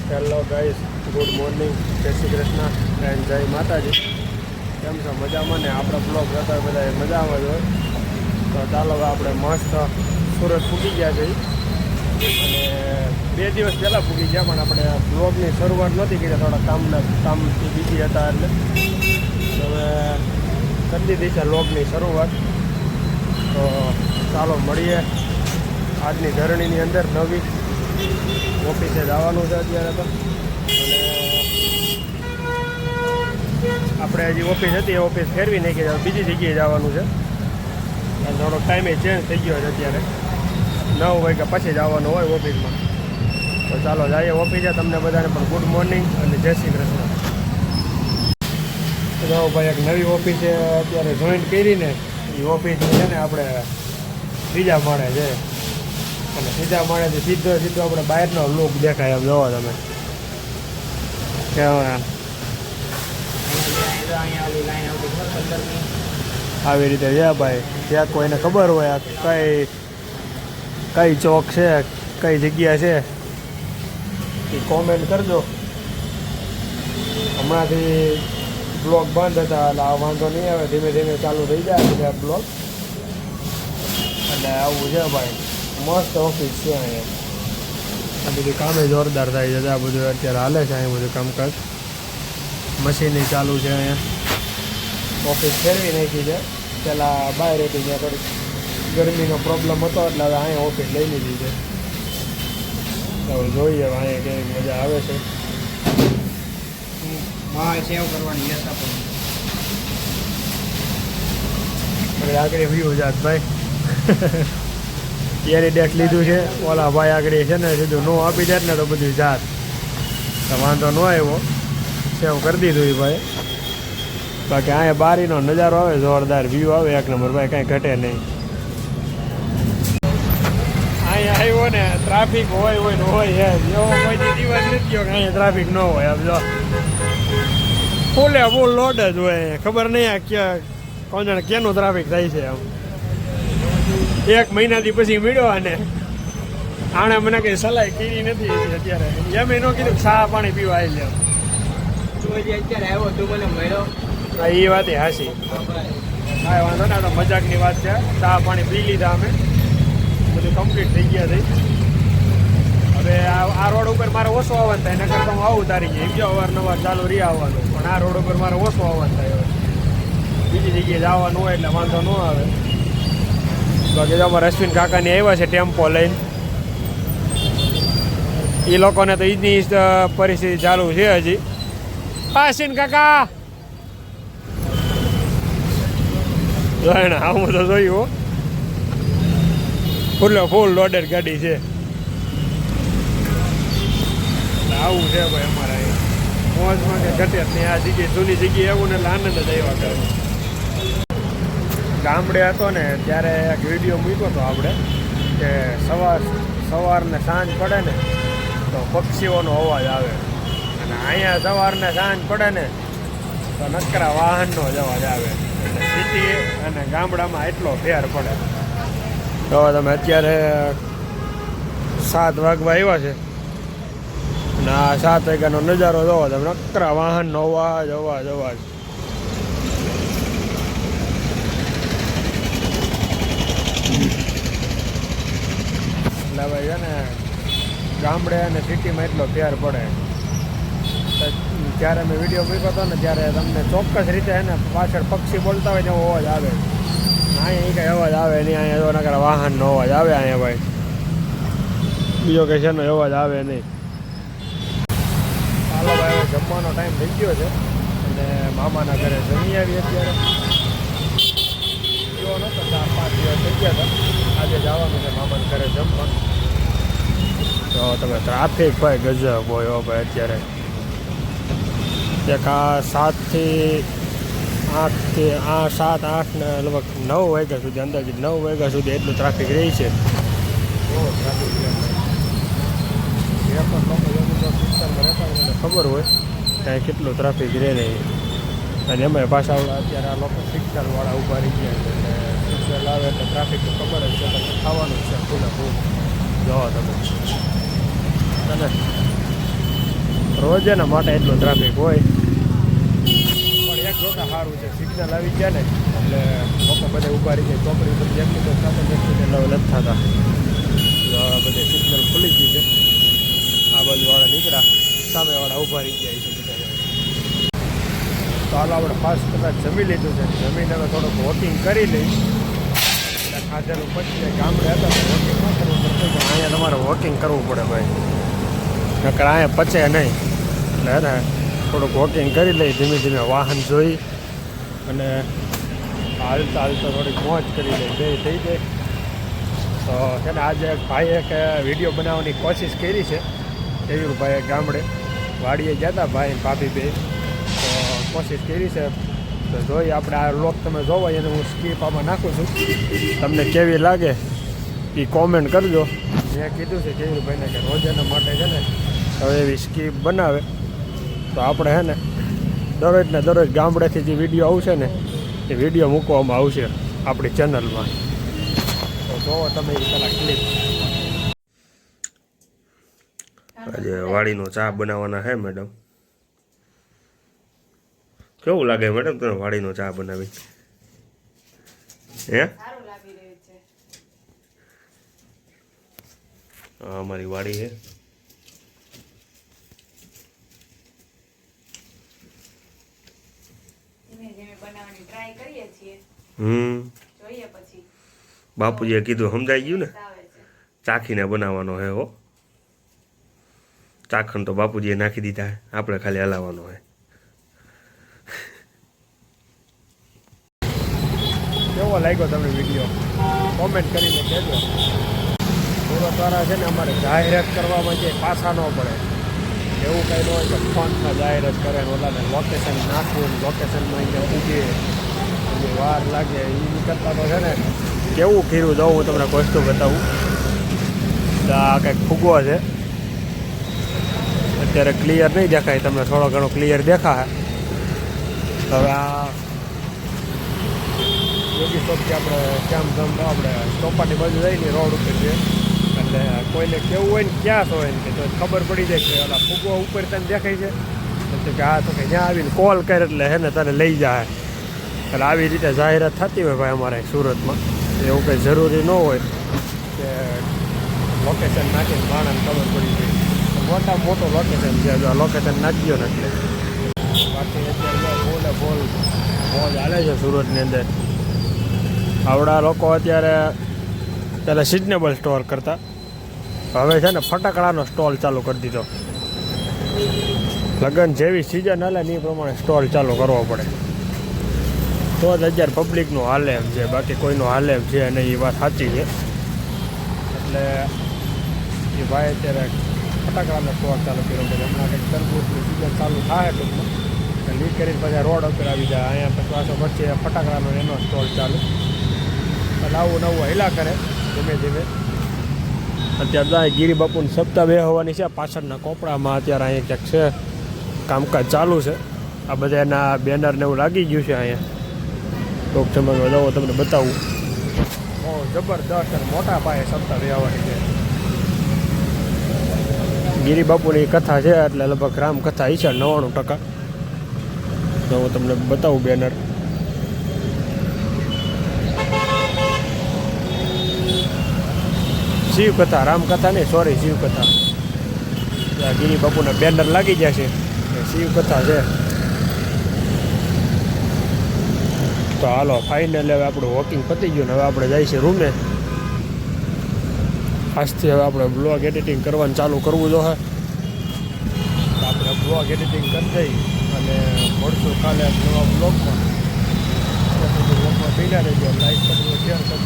Hello guys, good morning, જય Shri Krishna and જય માતાજી. કેમ છો? મજામાં ને? આપણા બ્લોગ હતા બધા મજામાં જ હોય. તો ચાલો આપણે મસ્ત સુરત પૂગી ગયા છે અને 2 દિવસ પહેલાં પૂગી ગયા, પણ આપણે બ્લોગની શરૂઆત નહોતી કરી, થોડા કામથી બીજી હતા એટલે હવે કરી દીધી છે બ્લોગની શરૂઆત. તો ચાલો મળીએ આજની ધરણીની અંદર નવી ઓફિસે જવાનું છે અત્યારે તો. અને આપણે હજી ઓફિસ હતી એ ઓફિસ ફેરવી નહીં કે બીજી જગ્યાએ જવાનું છે. થોડોક ટાઈમે ચેન્જ થઈ ગયો છે, અત્યારે 9 વાગ્યા પછી જવાનું હોય ઓફિસમાં. તો ચાલો જઈએ ઓફિસે. તમને બધાને પણ ગુડ મોર્નિંગ અને જય શ્રી કૃષ્ણ. જાઓ ભાઈ, એક નવી ઓફિસે અત્યારે જોઈન્ટ કરીને એ ઓફિસ છે ને આપણે ત્રીજા માળે છે અને સીધા માળેથી સીધો આપણે બહારનો લુક દેખાય એમ જોવો તમે. આવી રીતે છે ભાઈ. ત્યાં કોઈને ખબર હોય આ કઈ ચોક છે, કઈ જગ્યા છે એ કોમેન્ટ કરજો. હમણાંથી બ્લોગ બંધ હતા એટલે આ વાંધો નહીં આવે, ધીમે ધીમે ચાલુ થઈ જાય બધા બ્લોગ. એટલે આવું છે ભાઈ, મસ્ત ઓફિસ છે અહીંયા. આ બધું કામે જોરદાર થાય છે. આ બધું અત્યારે હાલે છે અહીંયા બધું કામકાજ. મશીન ચાલુ છે અહીંયા. ઓફિસ ફેરવી નાખી છે. પહેલાં બહાર હતી ત્યાં થોડીક ગરમીનો પ્રોબ્લેમ હતો એટલે હવે અહીંયા ઓફિસ લઈ લીધી છે. હવે જોઈએ અહીંયા કેવી મજા આવે છે. સેવ કરવાની આગળ વ્યૂ જાત ભાઈ એરી ડેક લીધું છે. ઓલા ભાઈ આગળ છે ને સીધું નો આપી જાય ને તો બધું જાત તો વાંધો ન આવ્યો, સેવ કરી દીધું એ ભાઈ. બાકી અહીંયા બારીનો નજારો આવે, જોરદાર વ્યૂ આવે, એક નંબર ભાઈ, કાંઈ ઘટે નહીં. અહીંયા આવ્યો ને ટ્રાફિક હોય ને હોય એવો કોઈ દિવસ નથી ગયો કે અહીંયા ટ્રાફિક ન હોય. આમ જો ફૂલે ફૂલ લોડ જ હોય. ખબર નહીં આ ક્યાં કોણ જાણે ક્યાંનું ટ્રાફિક થાય છે. આમ 1 મહિનાથી પછી મળ્યો અને આણે મને કંઈ સલાહ કરી નથી અત્યારે. એમ ન કીધું ચા પાણી પીવા આવી લે. અત્યારે આવ્યો તું મને મળ્યો. હા, એ વાત એ હાસી. હા, વાંધો ને, તો મજાકની વાત છે. ચા પાણી પી લીધા અમે, બધું કમ્પ્લીટ થઈ ગયા છે. હવે આ રોડ ઉપર મારે ઓછો આવવાનું થાય, એના કરતાં હું આવું તારી ગઈ જો અવારનવાર ચાલુ રહી આવવાનું. પણ આ રોડ ઉપર મારે ઓછો આવવાનું થાય. બીજી જગ્યાએ જવાનું હોય એટલે વાંધો ન આવે. બાકી અમારા અશ્વિન કાકાની આવ્યા છે ટેમ્પો લઈને. એ લોકોને તો ઈજની પરિસ્થિતિ ચાલુ છે હજી. અશ્વિન કાકા જોઈને આવું તો જોયું. ફૂલ લોડેડ ગાડી છે. આવું છે ભાઈ અમારા મોજમાં કે ઘટે નહીં. આ જગ્યાએ જૂની જગ્યાએ એવું ને એટલે આનંદ જ આવ્યા કરે. ગામડે હતો ને ત્યારે એક વિડીયો મૂક્યો હતો આપણે કે સવારને સાંજ પડે ને તો પક્ષીઓનો અવાજ આવે, અને અહીંયા સવારને સાંજ પડે ને તો નકરા વાહનનો જ અવાજ આવે. એટલે સિટી અને ગામડામાં એટલો ફેર પડે. તો તમે અત્યારે 7 વાગવા આવ્યા છે અને આ 7 વાગ્યાનો નજારો જોવો તમે. નકરા વાહનનો અવાજ. એટલે ભાઈ છે ને ગામડે અને સિટીમાં એટલો ફેર પડે. જ્યારે મેં વિડીયો મૂક્યો હતો ને ત્યારે તમને ચોક્કસ રીતે છે ને પાછળ પક્ષી બોલતા હોય એવો અવાજ આવે. અહીંયા કંઈ અવાજ આવે નહીં. અહીંયા જો નકરા વાહનનો અવાજ આવે અહીંયા ભાઈ, બીજો કંઈ છે એનો અવાજ આવે નહીં. ચાલો ભાઈ, હવે જમવાનો ટાઈમ થઈ ગયો છે અને મામાના ઘરે જમી આવી. અત્યારે જો નતો 4-5 દિવસ થઈ ગયા હતા. આજે જવાનું છે મામાના ઘરે જમવા. તો તમે ટ્રાફિક ભાઈ ગજબ હોય ભાઈ. અત્યારે એક આ 7 થી 8 ને લગભગ 9 વાગ્યા સુધી, અંદાજિત 9 વાગ્યા સુધી એટલું ટ્રાફિક રહી છે. બહુ ટ્રાફિક રહે. જે પણ લોકો વિસ્તારમાં રહેતા હોય એને ખબર હોય ત્યાં કેટલું ટ્રાફિક રહે નહીં. અને એમાં પાછા અત્યારે આ લોકો સિગ્નલવાળા ઊભા રહી ગયા છે. એટલે સિગ્નલ આવે એટલે ટ્રાફિક તો ખબર જ છે, તમને ખાવાનું જ છે ફૂલ. જોવો તમે અને રોજના માટે એટલું ટ્રાફિક હોય. પણ એક જોતા સારું છે, સિગ્નલ આવી ગયા ને એટલે લોકો બધા ઊભા રહી જાય. ચોકડી ઉપર જેટલી તો સાથે જેટલી એટલે નથી થતા. બધે સિગ્નલ ખુલી ગયું છે. આ બાજુવાળા નીકળ્યા, સામેવાળા ઊભા રહી ગયા છે બધા. તો હાલ આપણે ફાસ્ટ કદાચ જમી લીધું છે. જમીને હવે થોડુંક વોકિંગ કરી લઈ. એટલે ખાધેલું પછી ગામડે હતા તો વોકિંગ ન કરવું પડતું, પણ અહીંયા તમારે વોકિંગ કરવું પડે ભાઈ, નકર અહીંયા પચે નહીં. એટલે હે ને થોડુંક વોકિંગ કરી લઈ, ધીમે ધીમે વાહન જોઈ અને હાલતા હાલતા થોડીક મોજ કરી લઈ, બે થઈ જાય. તો છે ને આજે એક ભાઈએ એક વિડીયો બનાવવાની કોશિશ કરી છે. એવી ભાઈએ ગામડે વાડીએ ગયા હતા ભાઈ ભાભી બે, તો કોશિશ કરી છે. તો જોઈ આપણે આ લોક તમે જોવો એને હું સ્કીપ આમાં નાખું છું. તમને કેવી લાગે એ કોમેન્ટ કરજો. મેં કીધું છે કેવી ભાઈને કે રોજાના માટે છે ને હવે એવી સ્કીપ બનાવે તો આપણે છે ને દરરોજને દરરોજ ગામડેથી જે વિડીયો આવશે ને એ વિડીયો મૂકવામાં આવશે આપણી ચેનલમાં. તો જોવો તમે એ પેલા ક્લિપ. આજે વાડીનો ચા બનાવવાના છે મેડમ. કેવું લાગે મેડમ તમે વાડીનો ચા બનાવી? હે અમારી વાડી છે. બાપુજીએ કીધું સમજાઈ ગયું ને, ચાખીને બનાવવાનો હે. હો ચાખણ તો બાપુજીએ નાખી દીધા, આપણે ખાલી હલાવવાનો હે. કેવો લાગ્યો તમને વિડીયો કોમેન્ટ કરીને કહેજો. પૂરો દ્વારા છે ને અમારે જાહેરાત કરવામાં જે પાછા ન પડે એવું કંઈ ન હોય કે ફોનમાં જાહેરાત કરે ને ઓલાને લોકેશન નાખવું, લોકેશનમાં અહીંયા ઊભી એની વાર લાગે. એ કરતાં તો છે ને કેવું ખીરું દઉં હું તમને વસ્તુ બતાવું. આ કંઈક ફૂગવો છે, અત્યારે ક્લિયર નહીં દેખાય, તમને થોડો ઘણો ક્લિયર દેખાય. હવે આ યોગી ચોકથી આપણે ક્યાં જમ આપણે ચોપાટી બાજુ જઈને રોડ ઉપર છે, એટલે કોઈને કેવું હોય ને ક્યાં હોય ને કે તો ખબર પડી જાય કે ઓલા ફૂગવો ઉપર તને દેખાય છે એટલે કે હા તો કે ત્યાં આવીને કોલ કરે એટલે હે ને તને લઈ જાય. એટલે આવી રીતે જાહેરાત થતી હોય ભાઈ અમારે સુરતમાં. એવું કંઈ જરૂરી ન હોય કે લોકેશન નાખીને માણસને ખબર પડી જાય. મોટા મોટું લોકેશન છે, જો લોકેશન નાખ્યો ને એટલે. બાકી અત્યારે બોલે બોલ મોજ હાલે છે સુરતની અંદર. આવડા લોકો અત્યારે પહેલાં સિઝનેબલ સ્ટોર કરતા, હવે છે ને ફટાકડાનો સ્ટોલ ચાલુ કરી દીધો. લગ્ન જેવી સિઝન હાલે ને એ પ્રમાણે સ્ટોલ ચાલુ કરવો પડે તો જ અત્યારે પબ્લિકનું હાલે એમ છે, બાકી કોઈનું હાલે એમ છે નહીં. એ વાત સાચી છે. એટલે એ ભાઈ અત્યારે ફટાકડાનો સ્ટોલ ચાલુ કર્યો કે હમણાં કંઈક તરબૂચની સિઝન ચાલુ થાય ટૂંકમાં લીક કરીને પછી રોડ ઉપર આવી જાય. અહીંયા પછી પાછો વચ્ચે ફટાકડાનો એનો સ્ટોલ ચાલુ. એટલે આવું નવું હેલા કરે ધીમે ધીમે. અત્યારે તો ગિરી બાપુની સપ્તાહ બે હોવાની છે. પાછળના કોપડામાં અત્યારે અહીંયા ક્યાંક છે કામકાજ ચાલુ છે. આ બધા એના બેનરને એવું લાગી ગયું છે. અહીંયા ટોક સમયમાં જવો તમને બતાવું. બહુ જબરદસ્ત અને મોટા પાયે સપ્તાહ બે હોવાની છે. ગિરી બાપુની કથા છે એટલે લગભગ રામકથા છે 99%. તો હું તમને બતાવું બેનર. શિવકથા, રામકથા નહીં, સોરી શિવકથા. ગિરી બાપુના બેનર લાગી ગયા છે, શિવકથા છે. તો હાલો ફાઇનલ હવે આપણું વોકિંગ પતી ગયું ને હવે આપણે જઈએ છીએ રૂમે. આજથી હવે આપણે બ્લોગ એડિટિંગ કરવાનું ચાલુ કરવું જોઈએ. આપણે બ્લોગ એડિટિંગ કરી દઈ અને મળશું કાલે નવા બ્લોગમાં. બ્લોગમાં પીલા રહેજો, લાઈક કરજો, શેર કરજો.